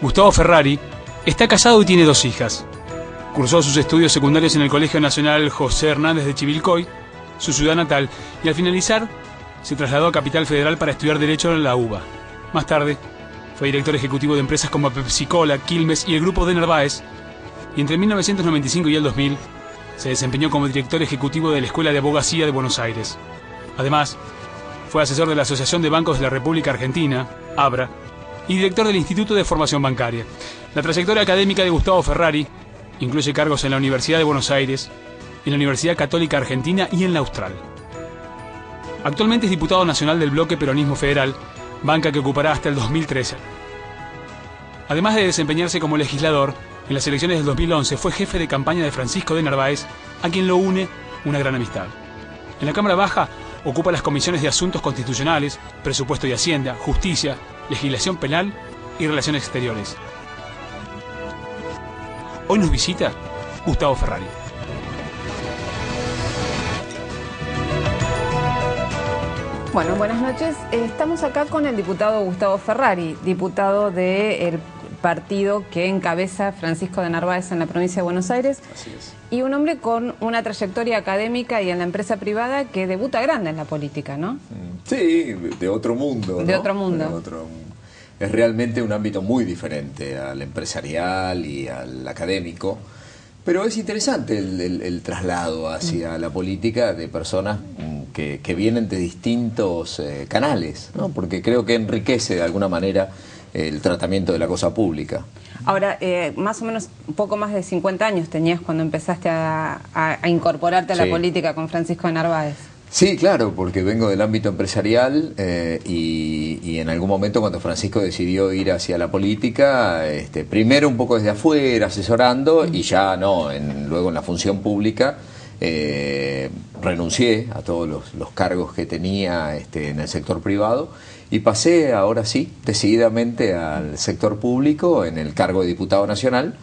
Gustavo Ferrari está casado y tiene 2 hijas. Cursó sus estudios secundarios en el Colegio Nacional José Hernández de Chivilcoy, su ciudad natal, y al finalizar se trasladó a Capital Federal para estudiar Derecho en la UBA. Más tarde fue director ejecutivo de empresas como Pepsi-Cola, Quilmes y el Grupo de Narváez, y entre 1995 y el 2000 se desempeñó como director ejecutivo de la Escuela de Abogacía de Buenos Aires. Además, fue asesor de la Asociación de Bancos de la República Argentina, ABRA, y director del Instituto de Formación Bancaria. La trayectoria académica de Gustavo Ferrari incluye cargos en la Universidad de Buenos Aires, en la Universidad Católica Argentina y en la Austral. Actualmente es diputado nacional del Bloque Peronismo Federal, banca que ocupará hasta el 2013. Además de desempeñarse como legislador, en las elecciones del 2011 fue jefe de campaña de Francisco de Narváez, a quien lo une una gran amistad. En la Cámara Baja ocupa las comisiones de Asuntos Constitucionales, Presupuesto y Hacienda, Justicia, Legislación Penal y Relaciones Exteriores. Hoy nos visita Gustavo Ferrari. Bueno, buenas noches. Estamos acá con el diputado Gustavo Ferrari, diputado del partido que encabeza Francisco de Narváez en la provincia de Buenos Aires. Así es. Y un hombre con una trayectoria académica y en la empresa privada que debuta grande en la política, ¿no? Sí, de otro mundo, ¿no? De otro mundo. Es realmente un ámbito muy diferente al empresarial y al académico, pero es interesante el traslado hacia la política de personas que vienen de distintos canales, ¿no? Porque creo que enriquece de alguna manera el tratamiento de la cosa pública. Ahora, más o menos un poco más de 50 años tenías cuando empezaste a incorporarte a la política con Francisco de Narváez. Sí, claro, porque vengo del ámbito empresarial y en algún momento cuando Francisco decidió ir hacia la política, primero un poco desde afuera, asesorando, y ya luego en la función pública, renuncié a todos los cargos que tenía en el sector privado y pasé ahora sí, decididamente al sector público en el cargo de diputado nacional.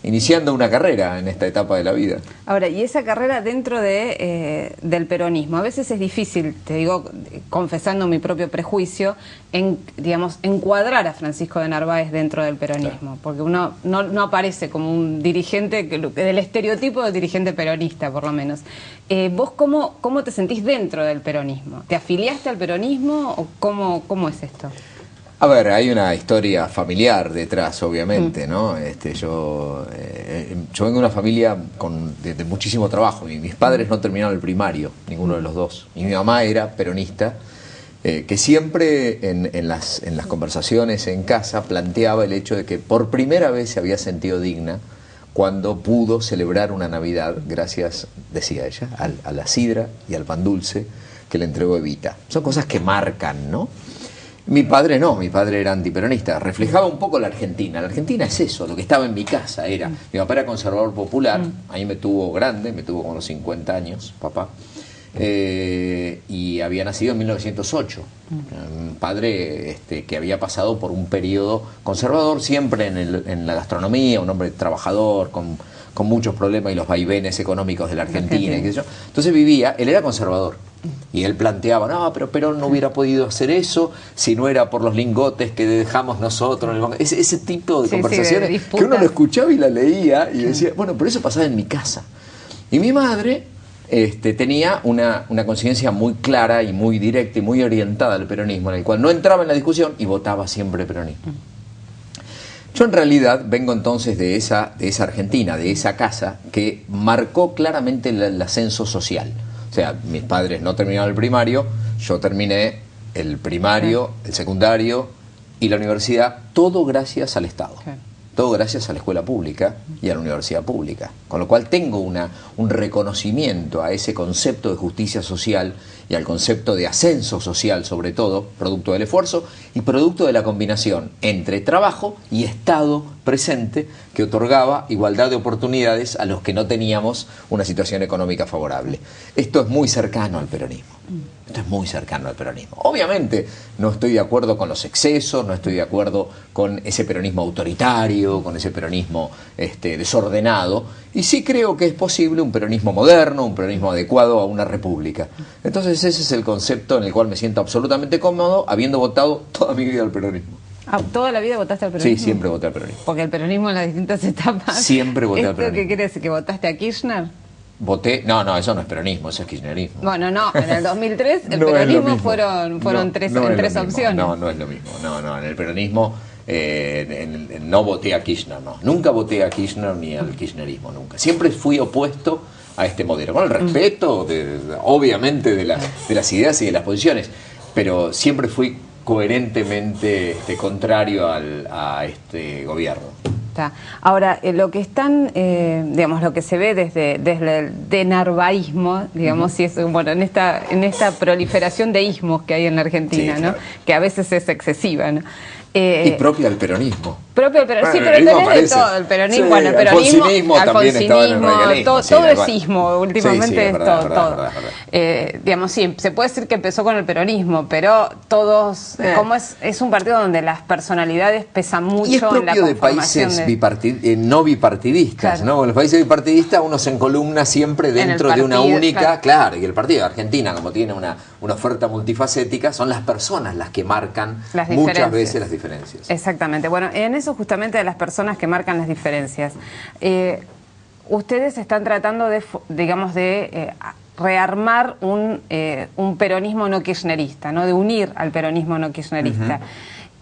Iniciando una carrera en esta etapa de la vida. Ahora, y esa carrera dentro del peronismo, a veces es difícil, te digo, confesando mi propio prejuicio, encuadrar a Francisco de Narváez dentro del peronismo, claro, porque uno no aparece como un dirigente, del estereotipo de dirigente peronista, por lo menos. ¿Vos cómo te sentís dentro del peronismo? ¿Te afiliaste al peronismo o cómo es esto? A ver, hay una historia familiar detrás, obviamente, ¿no? Yo vengo de una familia de muchísimo trabajo. Mis padres no terminaron el primario, ninguno de los dos. Y mi mamá era peronista, que siempre en las conversaciones en casa planteaba el hecho de que por primera vez se había sentido digna cuando pudo celebrar una Navidad, gracias, decía ella, a la sidra y al pan dulce que le entregó Evita. Son cosas que marcan, ¿no? Mi padre no, mi padre era antiperonista, reflejaba un poco la Argentina. La Argentina es eso, lo que estaba en mi casa era. Mi papá era conservador popular, ahí me tuvo grande, me tuvo como los 50 años, papá, y había nacido en 1908. Un padre que había pasado por un periodo conservador, siempre en la gastronomía, un hombre trabajador, con muchos problemas y los vaivenes económicos de la Argentina. Y qué sé yo. Entonces él era conservador. Y él planteaba, no, pero Perón no hubiera podido hacer eso si no era por los lingotes que dejamos nosotros en el banco. Ese tipo de conversaciones que uno lo escuchaba y la leía y decía, bueno, pero eso pasaba en mi casa. Y mi madre tenía una conciencia muy clara y muy directa y muy orientada al peronismo, en el cual no entraba en la discusión y votaba siempre peronismo. Yo en realidad vengo entonces de esa Argentina, de esa casa que marcó claramente el ascenso social. O sea, mis padres no terminaron el primario, yo terminé el primario, el secundario y la universidad, todo gracias al Estado. Todo gracias a la escuela pública y a la universidad pública. Con lo cual tengo un reconocimiento a ese concepto de justicia social y al concepto de ascenso social, sobre todo, producto del esfuerzo y producto de la combinación entre trabajo y Estado presente que otorgaba igualdad de oportunidades a los que no teníamos una situación económica favorable. Esto es muy cercano al peronismo. Esto es muy cercano al peronismo. Obviamente no estoy de acuerdo con los excesos, no estoy de acuerdo con ese peronismo autoritario, con ese peronismo desordenado, y sí creo que es posible un peronismo moderno, un peronismo adecuado a una república. Entonces ese es el concepto en el cual me siento absolutamente cómodo, habiendo votado toda mi vida al peronismo. ¿Toda la vida votaste al peronismo? Sí, siempre voté al peronismo. Porque el peronismo en las distintas etapas... Siempre voté al ¿Esto peronismo. qué quiere decir? ¿Que votaste a Kirchner? Voté, no, eso no es peronismo, eso es kirchnerismo. Bueno, no, en el 2003 el No es lo peronismo mismo. fueron No, tres no es lo mismo. opciones. No es lo mismo. No, en el peronismo no voté a Kirchner, no. Nunca voté a Kirchner ni al kirchnerismo, nunca. Siempre fui opuesto a este modelo, con el respeto, obviamente, de las ideas y de las posiciones, pero siempre fui coherentemente contrario a este gobierno. Ahora, lo que están, digamos, lo que se ve desde el denarvaísmo, digamos, si es, bueno, en esta proliferación de ismos que hay en la Argentina, sí, ¿no? Claro. Que a veces es excesiva, ¿no? Y propia del peronismo. Propio del peronismo, sí, pero tenés de todo, el peronismo, sí, bueno, el peronismo, alfonsinismo, todo es ismo, últimamente sí, es verdad, todo. Verdad. Digamos, sí, se puede decir que empezó con el peronismo, pero todos, como es un partido donde las personalidades pesan mucho y es propio en la conformación de países no bipartidistas, claro. ¿No? En los países bipartidistas uno se encolumna siempre dentro de una única, claro, y el partido de Argentina, como tiene una oferta multifacética, son las personas las que marcan muchas veces las diferencias. Exactamente. Bueno, en eso justamente de las personas que marcan las diferencias, ustedes están tratando de, digamos, de rearmar un peronismo no kirchnerista, ¿no? De unir al peronismo no kirchnerista.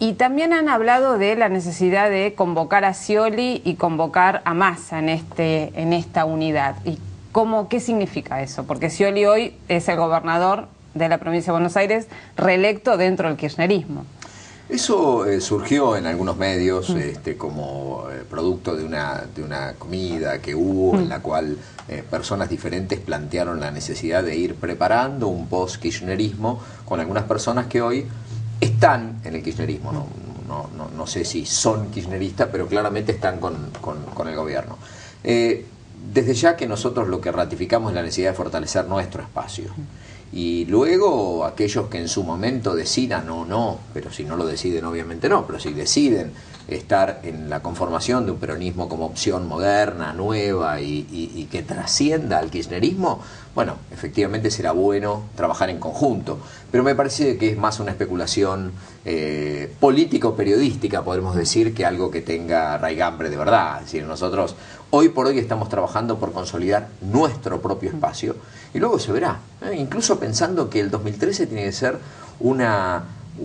Y también han hablado de la necesidad de convocar a Scioli y convocar a Massa en esta unidad. ¿Y qué significa eso? Porque Scioli hoy es el gobernador de la provincia de Buenos Aires, reelecto dentro del kirchnerismo. Eso surgió en algunos medios como producto de una comida que hubo en la cual personas diferentes plantearon la necesidad de ir preparando un post-kirchnerismo con algunas personas que hoy están en el kirchnerismo. No sé si son kirchneristas, pero claramente están con el gobierno. Desde ya que nosotros lo que ratificamos es la necesidad de fortalecer nuestro espacio. Y luego aquellos que en su momento decidan o no, pero si no lo deciden obviamente no, pero si deciden estar en la conformación de un peronismo como opción moderna, nueva y que trascienda al kirchnerismo, bueno, efectivamente será bueno trabajar en conjunto. Pero me parece que es más una especulación político-periodística, podemos decir, que algo que tenga raigambre de verdad. Es decir, nosotros hoy por hoy estamos trabajando por consolidar nuestro propio espacio y luego se verá, incluso pensando que el 2013 tiene que ser una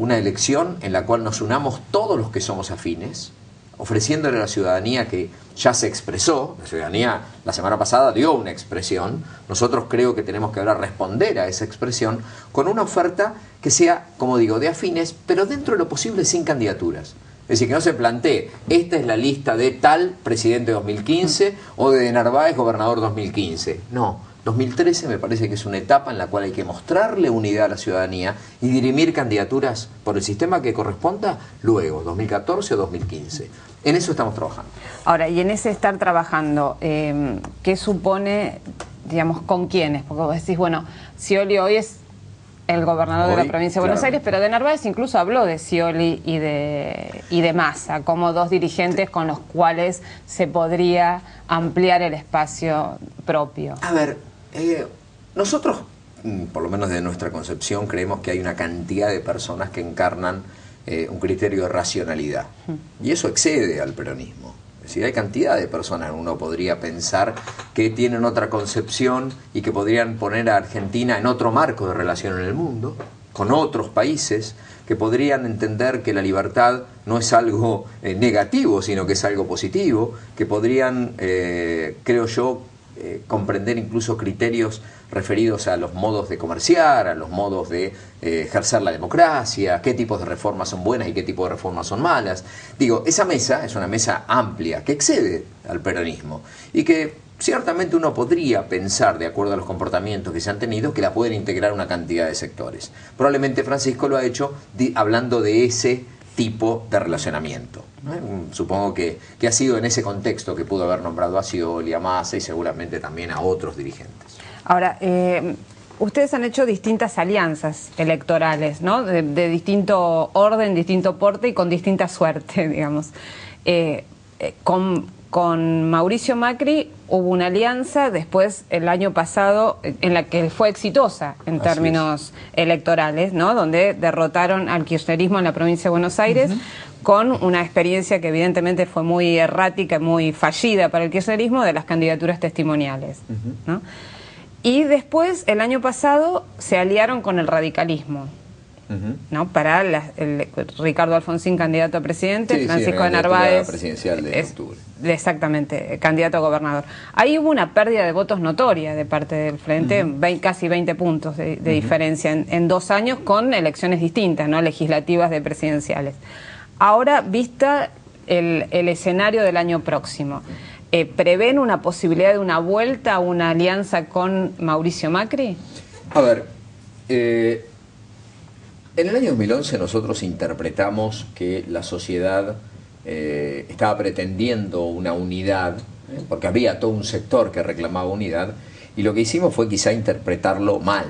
elección en la cual nos unamos todos los que somos afines, ofreciéndole a la ciudadanía que ya se expresó, la ciudadanía la semana pasada dio una expresión, nosotros creo que tenemos que ahora responder a esa expresión con una oferta que sea, como digo, de afines, pero dentro de lo posible sin candidaturas. Es decir, que no se plantee, esta es la lista de tal presidente 2015 o de Narváez gobernador 2015. No, 2013 me parece que es una etapa en la cual hay que mostrarle unidad a la ciudadanía y dirimir candidaturas por el sistema que corresponda luego, 2014 o 2015. En eso estamos trabajando. Ahora, y en ese estar trabajando, ¿qué supone, digamos, con quiénes? Porque vos decís, bueno, Scioli hoy es el gobernador de la provincia de Buenos Aires, pero de Narváez incluso habló de Scioli y de Massa como dos dirigentes con los cuales se podría ampliar el espacio propio. A ver, nosotros, por lo menos de nuestra concepción, creemos que hay una cantidad de personas que encarnan un criterio de racionalidad, y eso excede al peronismo. Es decir, hay cantidad de personas, uno podría pensar que tienen otra concepción y que podrían poner a Argentina en otro marco de relación en el mundo, con otros países, que podrían entender que la libertad no es algo negativo, sino que es algo positivo, que podrían, creo yo, comprender incluso criterios referidos a los modos de comerciar, a los modos de ejercer la democracia, qué tipos de reformas son buenas y qué tipos de reformas son malas. Digo, esa mesa es una mesa amplia que excede al peronismo y que ciertamente uno podría pensar, de acuerdo a los comportamientos que se han tenido, que la pueden integrar una cantidad de sectores. Probablemente Francisco lo ha hecho hablando de ese tipo de relacionamiento. Supongo que ha sido en ese contexto que pudo haber nombrado a Scioli, a Massa y seguramente también a otros dirigentes. Ahora, ustedes han hecho distintas alianzas electorales, ¿no? De distinto orden, distinto porte y con distinta suerte, digamos. Con Mauricio Macri hubo una alianza después el año pasado en la que fue exitosa en términos electorales, ¿no? Donde derrotaron al kirchnerismo en la provincia de Buenos Aires con una experiencia que evidentemente fue muy errática, muy fallida para el kirchnerismo, de las candidaturas testimoniales, ¿no? Y después, el año pasado, se aliaron con el radicalismo, ¿no? Para Ricardo Alfonsín, candidato a presidente, Francisco de Narváez, presidencial de octubre. Exactamente, candidato a gobernador. Ahí hubo una pérdida de votos notoria de parte del Frente, casi 20 puntos de diferencia en 2 años, con elecciones distintas, ¿no? Legislativas de presidenciales. Ahora, vista el escenario del año próximo, ¿prevén una posibilidad de una vuelta a una alianza con Mauricio Macri? A ver, en el año 2011 nosotros interpretamos que la sociedad estaba pretendiendo una unidad, porque había todo un sector que reclamaba unidad, y lo que hicimos fue quizá interpretarlo mal.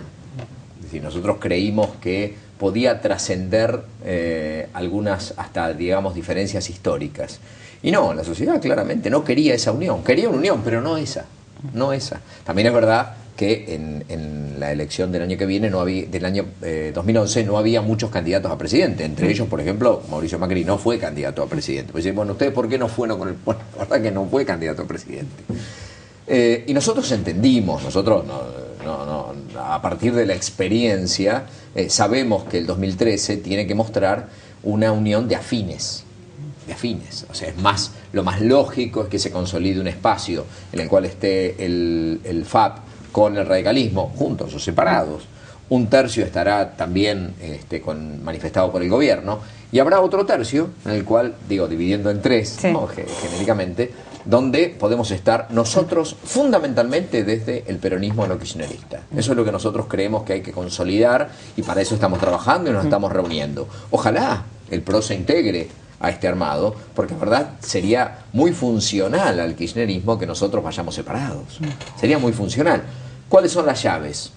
Es decir, nosotros creímos que podía trascender algunas, hasta digamos, diferencias históricas. Y no, la sociedad claramente no quería esa unión, quería una unión, pero no esa, no esa. También es verdad que en la elección del año que viene, del año 2011, no había muchos candidatos a presidente. Entre ellos, por ejemplo, Mauricio Macri no fue candidato a presidente. Pues, bueno, ¿ustedes por qué no fueron con el...? Bueno, la verdad que no fue candidato a presidente. Y nosotros entendimos, a partir de la experiencia, sabemos que el 2013 tiene que mostrar una unión de afines. O sea, lo más lógico es que se consolide un espacio en el cual esté el FAP con el radicalismo, juntos o separados. Un tercio estará también manifestado por el gobierno, y habrá otro tercio, en el cual, dividiendo en 3, ¿no? Genéricamente, donde podemos estar nosotros fundamentalmente desde el peronismo no kirchnerista. Eso es lo que nosotros creemos que hay que consolidar, y para eso estamos trabajando y nos estamos reuniendo. Ojalá el PRO se integre a este armado, porque la verdad sería muy funcional al kirchnerismo que nosotros vayamos separados. Sería muy funcional. ¿Cuáles son las llaves?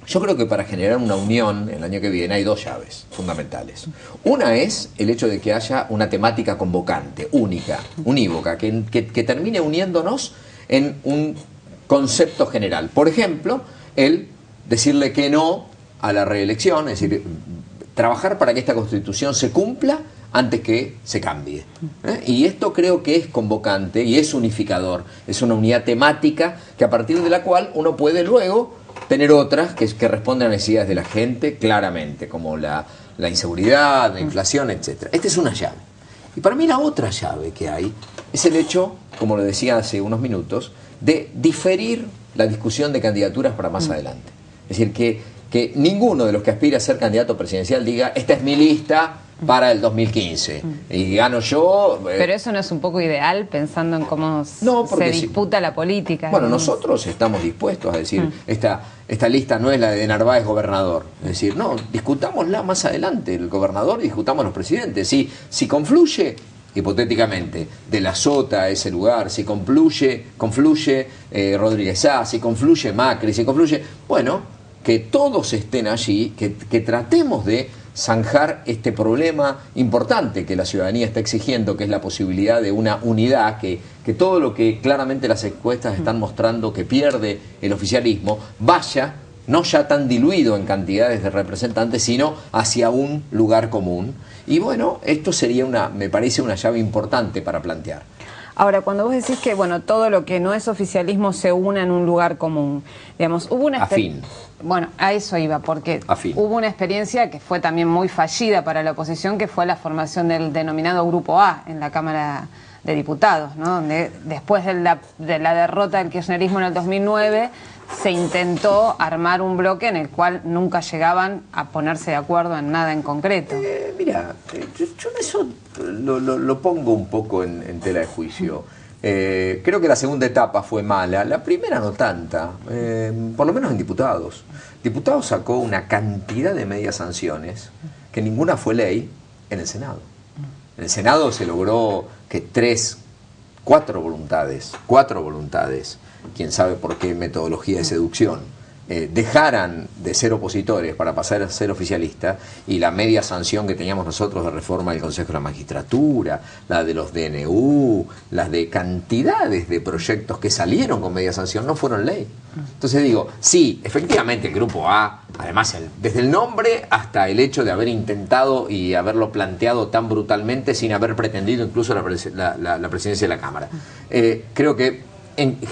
Yo creo que para generar una unión el año que viene hay 2 llaves fundamentales. Una es el hecho de que haya una temática convocante, única, unívoca, que termine uniéndonos en un concepto general. Por ejemplo, el decirle que no a la reelección, es decir, trabajar para que esta Constitución se cumpla antes que se cambie. Y esto creo que es convocante y es unificador. Es una unidad temática que a partir de la cual uno puede luego tener otras que responden a necesidades de la gente claramente, como la inseguridad, la inflación, etc. Esta es una llave. Y para mí la otra llave que hay es el hecho, como lo decía hace unos minutos, de diferir la discusión de candidaturas para más adelante. Es decir, que ninguno de los que aspira a ser candidato presidencial diga, esta es mi lista para el 2015 y gano yo. Pero eso no es un poco ideal, pensando en cómo se disputa la política. Bueno, nosotros estamos dispuestos a decir, esta lista no es la de Narváez gobernador. Es decir, no, discutámosla más adelante, el gobernador, y discutamos los presidentes. Si confluye, hipotéticamente, De la Sota a ese lugar, si confluye Rodríguez Sá, si confluye Macri, si confluye, bueno, que todos estén allí, que tratemos de zanjar este problema importante que la ciudadanía está exigiendo, que es la posibilidad de una unidad, que todo lo que claramente las encuestas están mostrando que pierde el oficialismo, vaya no ya tan diluido en cantidades de representantes, sino hacia un lugar común. Y bueno, esto sería me parece una llave importante para plantear. Ahora, cuando vos decís que todo lo que no es oficialismo se une en un lugar común, digamos, hubo una afín. Bueno, a eso iba, porque hubo una experiencia que fue también muy fallida para la oposición, que fue la formación del denominado Grupo A en la Cámara de Diputados, ¿no? Donde después de la derrota del kirchnerismo en el 2009 se intentó armar un bloque en el cual nunca llegaban a ponerse de acuerdo en nada en concreto. Mira, yo eso lo pongo un poco en tela de juicio. Creo que la segunda etapa fue mala, la primera no tanta, por lo menos en diputados. Diputados sacó una cantidad de medias sanciones, que ninguna fue ley, en el Senado. En el Senado se logró que cuatro voluntades, quién sabe por qué metodología de seducción, dejaran de ser opositores para pasar a ser oficialistas, y la media sanción que teníamos nosotros de reforma del Consejo de la Magistratura, la de los DNU, las de cantidades de proyectos que salieron con media sanción, no fueron ley. Entonces digo, sí, efectivamente el Grupo A, además desde el nombre hasta el hecho de haber intentado y haberlo planteado tan brutalmente sin haber pretendido incluso la presidencia de la Cámara, creo que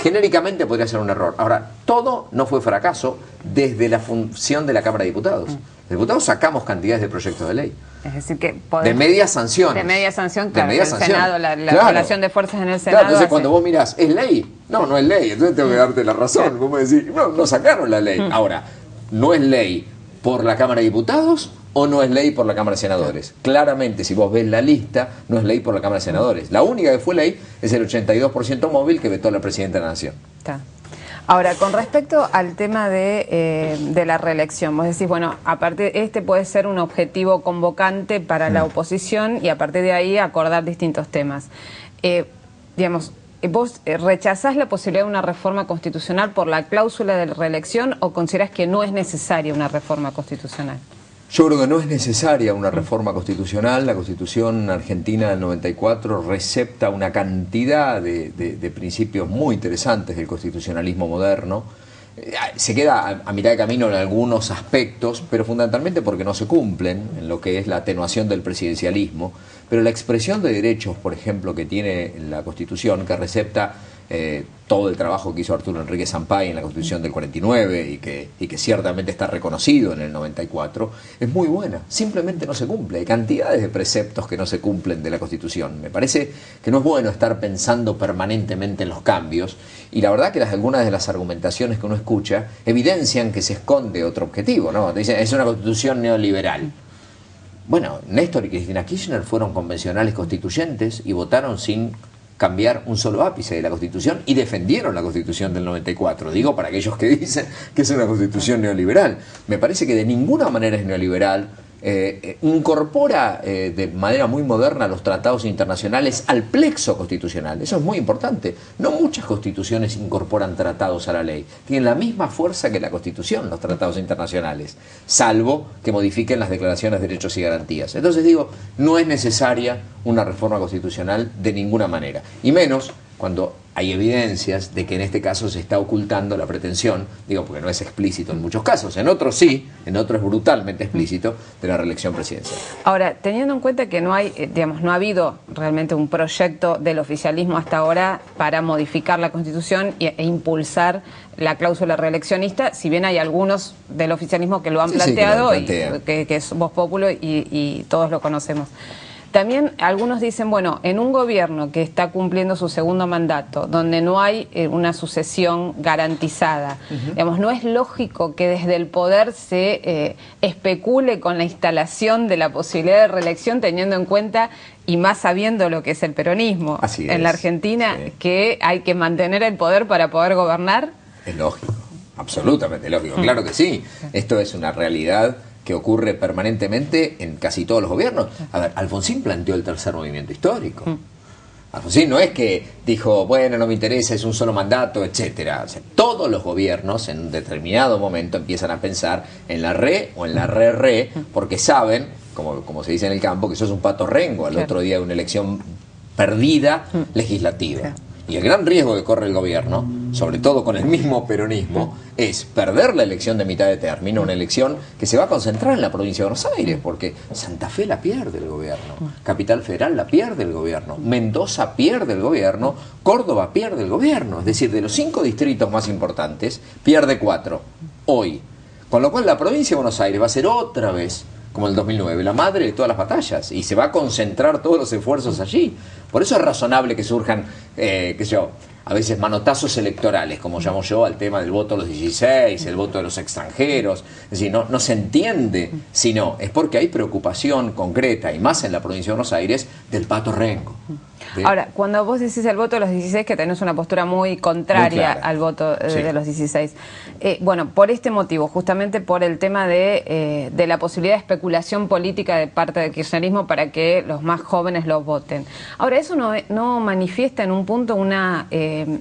genéricamente podría ser un error. Ahora, todo no fue fracaso desde la función de la Cámara de Diputados. Los diputados sacamos cantidades de proyectos de ley. Es decir, que de media sanción. De media sanción, claro. De media sanción. Senado, la claro. relación de fuerzas en el Senado. Claro, entonces cuando vos mirás, ¿es ley? No, no es ley. Entonces tengo que darte la razón. Vos me decís, no sacaron la ley. Ahora, ¿no es ley por la Cámara de Diputados o no es ley por la Cámara de Senadores? Claramente, si vos ves la lista, no es ley por la Cámara de Senadores. La única que fue ley es el 82% móvil que vetó la Presidenta de la Nación. Está. Ahora, con respecto al tema de la reelección, vos decís, bueno, a partir puede ser un objetivo convocante para la oposición y a partir de ahí acordar distintos temas. Digamos, ¿vos rechazás la posibilidad de una reforma constitucional por la cláusula de reelección o considerás que no es necesaria una reforma constitucional? Yo creo que no es necesaria una reforma constitucional. La Constitución argentina del 94 recepta una cantidad de principios muy interesantes del constitucionalismo moderno. Se queda a mitad de camino en algunos aspectos, pero fundamentalmente porque no se cumplen en lo que es la atenuación del presidencialismo. Pero la expresión de derechos, por ejemplo, que tiene la Constitución, que recepta todo el trabajo que hizo Arturo Enrique Sampay en la Constitución del 49 y que ciertamente está reconocido en el 94, es muy buena. Simplemente no se cumple. Hay cantidades de preceptos que no se cumplen de la Constitución. Me parece que no es bueno estar pensando permanentemente en los cambios, y la verdad que algunas de las argumentaciones que uno escucha evidencian que se esconde otro objetivo, ¿no? Te dicen, es una Constitución neoliberal. Bueno, Néstor y Cristina Kirchner fueron convencionales constituyentes y votaron sin cambiar un solo ápice de la Constitución y defendieron la Constitución del 94. Digo, para aquellos que dicen que es una Constitución neoliberal. Me parece que de ninguna manera es neoliberal. Incorpora de manera muy moderna los tratados internacionales al plexo constitucional. Eso es muy importante. No muchas constituciones incorporan tratados a la ley. Tienen la misma fuerza que la Constitución, los tratados internacionales, salvo que modifiquen las declaraciones de derechos y garantías. Entonces digo, no es necesaria una reforma constitucional de ninguna manera, y menos cuando hay evidencias de que en este caso se está ocultando la pretensión, digo porque no es explícito en muchos casos, en otros sí, en otros es brutalmente explícito, de la reelección presidencial. Ahora, teniendo en cuenta que no hay, no ha habido realmente un proyecto del oficialismo hasta ahora para modificar la Constitución e impulsar la cláusula reeleccionista, si bien hay algunos del oficialismo que lo han planteado, que es Voz Populi y todos lo conocemos. También algunos dicen, bueno, en un gobierno que está cumpliendo su segundo mandato, donde no hay una sucesión garantizada, digamos, no es lógico que desde el poder se especule con la instalación de la posibilidad de reelección, teniendo en cuenta y más sabiendo lo que es el peronismo en la Argentina, que hay que mantener el poder para poder gobernar. Es lógico, absolutamente lógico, claro que sí. Esto es una realidad que ocurre permanentemente en casi todos los gobiernos. A ver, Alfonsín planteó el tercer movimiento histórico. Alfonsín no es que dijo, bueno, no me interesa, es un solo mandato, etcétera. O sea, todos los gobiernos en un determinado momento empiezan a pensar en la re o en la re, porque saben, como se dice en el campo, que sos un pato rengo al otro día de una elección perdida legislativa. Y el gran riesgo que corre el gobierno, sobre todo con el mismo peronismo, es perder la elección de mitad de término, una elección que se va a concentrar en la provincia de Buenos Aires, porque Santa Fe la pierde el gobierno, Capital Federal la pierde el gobierno, Mendoza pierde el gobierno, Córdoba pierde el gobierno. Es decir, de los 5 distritos más importantes, pierde 4 hoy. Con lo cual la provincia de Buenos Aires va a ser otra vez, como el 2009, la madre de todas las batallas, y se va a concentrar todos los esfuerzos allí. Por eso es razonable que surjan, a veces manotazos electorales, como llamo yo al tema del voto de los 16, el voto de los extranjeros. Es decir, no se entiende, sino es porque hay preocupación concreta, y más en la provincia de Buenos Aires, del pato rengo. Ahora, cuando vos decís el voto de los 16, que tenés una postura muy contraria al voto de los 16, bueno, por este motivo, justamente por el tema de la posibilidad de especulación política de parte del kirchnerismo para que los más jóvenes lo voten. Ahora, ¿eso no manifiesta en un punto una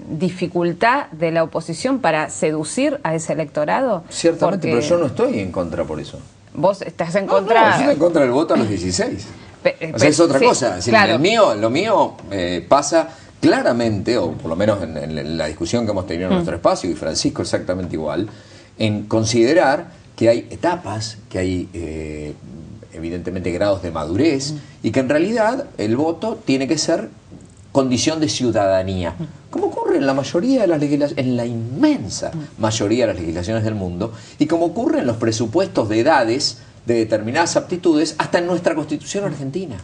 dificultad de la oposición para seducir a ese electorado? Ciertamente, pero yo no estoy en contra por eso. Vos estás en contra... No, yo estoy en contra del voto a los 16. O sea, es otra cosa. Es decir, claro. Lo mío pasa claramente, o por lo menos en la discusión que hemos tenido en nuestro espacio, y Francisco exactamente igual, en considerar que hay etapas, que hay evidentemente grados de madurez, y que en realidad el voto tiene que ser condición de ciudadanía, como ocurre en la mayoría de las legislaciones, en la inmensa mayoría de las legislaciones del mundo, y como ocurre en los presupuestos de edades de determinadas aptitudes, hasta en nuestra Constitución argentina.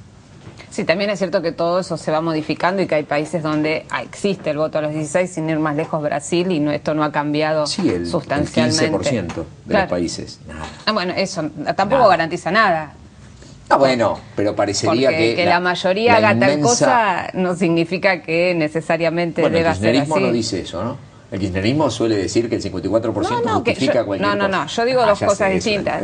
Sí, también es cierto que todo eso se va modificando y que hay países donde existe el voto a los 16, sin ir más lejos, Brasil, y esto no ha cambiado sustancialmente. El 15% de los países. Nada. Bueno, eso tampoco garantiza nada. Bueno, pero parecería que la mayoría haga tal cosa no significa que necesariamente deba ser así. El kirchnerismo no dice eso, ¿no? El kirchnerismo suele decir que el 54% justifica cualquier cosa. No, yo digo dos cosas distintas.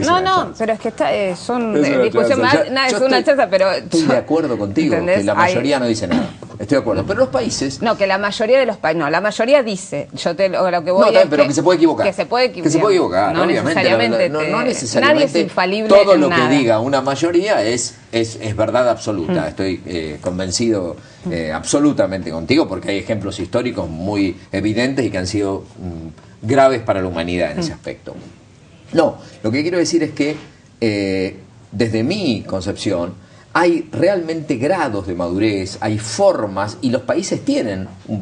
Pero es que son discusión más, nada, es una chaza, pero... Estoy de acuerdo contigo, ¿entendés? Que la mayoría no dice nada. Estoy de acuerdo, pero los países... No, que la mayoría de los países... No, la mayoría dice... Lo que voy es pero que se puede equivocar. Que se puede equivocar. Que se puede equivocar, no obviamente. Necesariamente, no necesariamente. Nadie es infalible todo en lo nada. que diga una mayoría es verdad absoluta. Estoy convencido absolutamente contigo, porque hay ejemplos históricos muy evidentes y que han sido graves para la humanidad en ese aspecto. No, lo que quiero decir es que desde mi concepción hay realmente grados de madurez, hay formas, y los países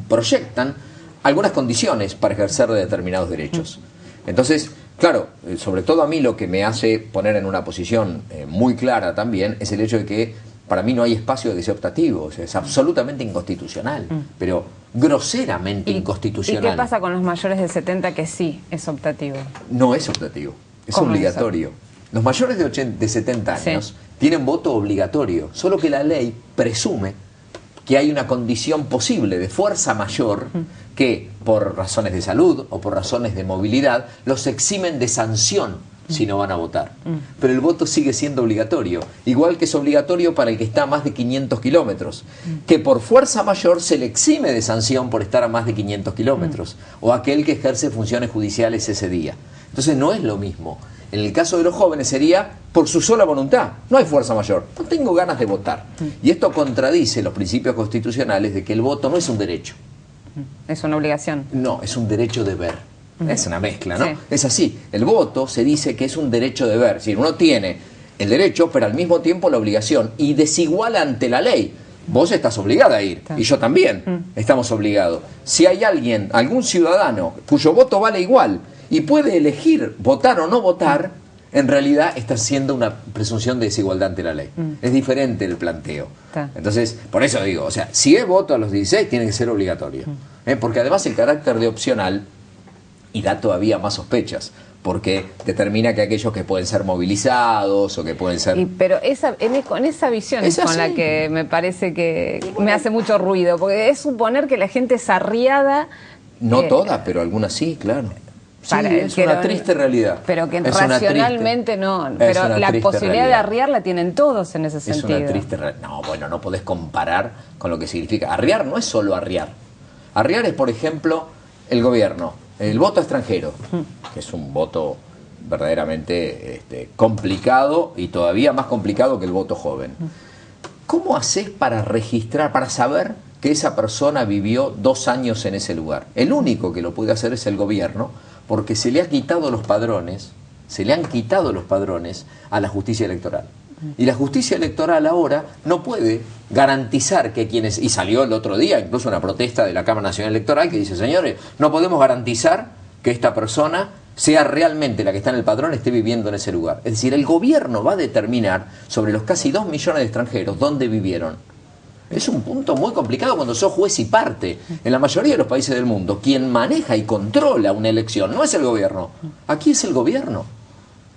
proyectan algunas condiciones para ejercer determinados derechos. Entonces, claro, sobre todo a mí lo que me hace poner en una posición muy clara también es el hecho de que para mí no hay espacio de que sea optativo, o sea, es absolutamente inconstitucional, pero groseramente inconstitucional. ¿Y qué pasa con los mayores de 70 que sí es optativo? No es optativo, es obligatorio. Los mayores de 70 años tienen voto obligatorio, solo que la ley presume que hay una condición posible de fuerza mayor que por razones de salud o por razones de movilidad los eximen de sanción si no van a votar. Pero el voto sigue siendo obligatorio, igual que es obligatorio para el que está a más de 500 kilómetros, que por fuerza mayor se le exime de sanción por estar a más de 500 kilómetros, o aquel que ejerce funciones judiciales ese día. Entonces no es lo mismo. En el caso de los jóvenes sería por su sola voluntad. No hay fuerza mayor. No tengo ganas de votar. Y esto contradice los principios constitucionales de que el voto no es un derecho. Es una obligación. No, es un derecho de ver. Es una mezcla, ¿no? Es así. El voto se dice que es un derecho de ver. Es decir, uno tiene el derecho, pero al mismo tiempo la obligación. Y desigual ante la ley. Vos estás obligada a ir. Y yo también estamos obligados. Si hay algún ciudadano cuyo voto vale igual y puede elegir votar o no votar, en realidad está siendo una presunción de desigualdad ante la ley. Es diferente el planteo. Entonces, por eso digo, o sea, si es voto a los 16, tiene que ser obligatorio. Porque además el carácter de opcional y da todavía más sospechas, porque determina que aquellos que pueden ser movilizados o que pueden ser... Pero con esa visión es con la que me parece que me hace mucho ruido, porque es suponer que la gente es arriada... No todas, pero algunas sí, claro. Sí, es una triste realidad. Pero que racionalmente no. Pero la posibilidad de arriar la tienen todos en ese sentido. Es una triste realidad. No, bueno, no podés comparar con lo que significa. Arriar no es solo arriar. Arriar es, por ejemplo, el gobierno. El voto extranjero, que es un voto verdaderamente complicado y todavía más complicado que el voto joven. ¿Cómo haces para registrar, para saber que esa persona vivió 2 años en ese lugar? El único que lo puede hacer es el gobierno, porque se le han quitado los padrones a la justicia electoral. Y la justicia electoral ahora no puede garantizar que quienes... Y salió el otro día incluso una protesta de la Cámara Nacional Electoral que dice, señores, no podemos garantizar que esta persona sea realmente la que está en el padrón, esté viviendo en ese lugar. Es decir, el gobierno va a determinar sobre los casi 2 millones de extranjeros dónde vivieron. Es un punto muy complicado cuando sos juez y parte. En la mayoría de los países del mundo, quien maneja y controla una elección no es el gobierno. Aquí es el gobierno.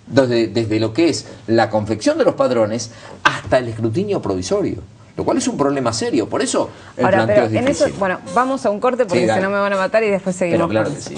Desde lo que es la confección de los padrones hasta el escrutinio provisorio. lo cual es un problema serio. Por eso el Ahora, planteo pero es en difícil. eso, bueno, vamos a un corte porque Sí, si dale. no me van a matar y después seguimos. Pero claro con que eso. sí.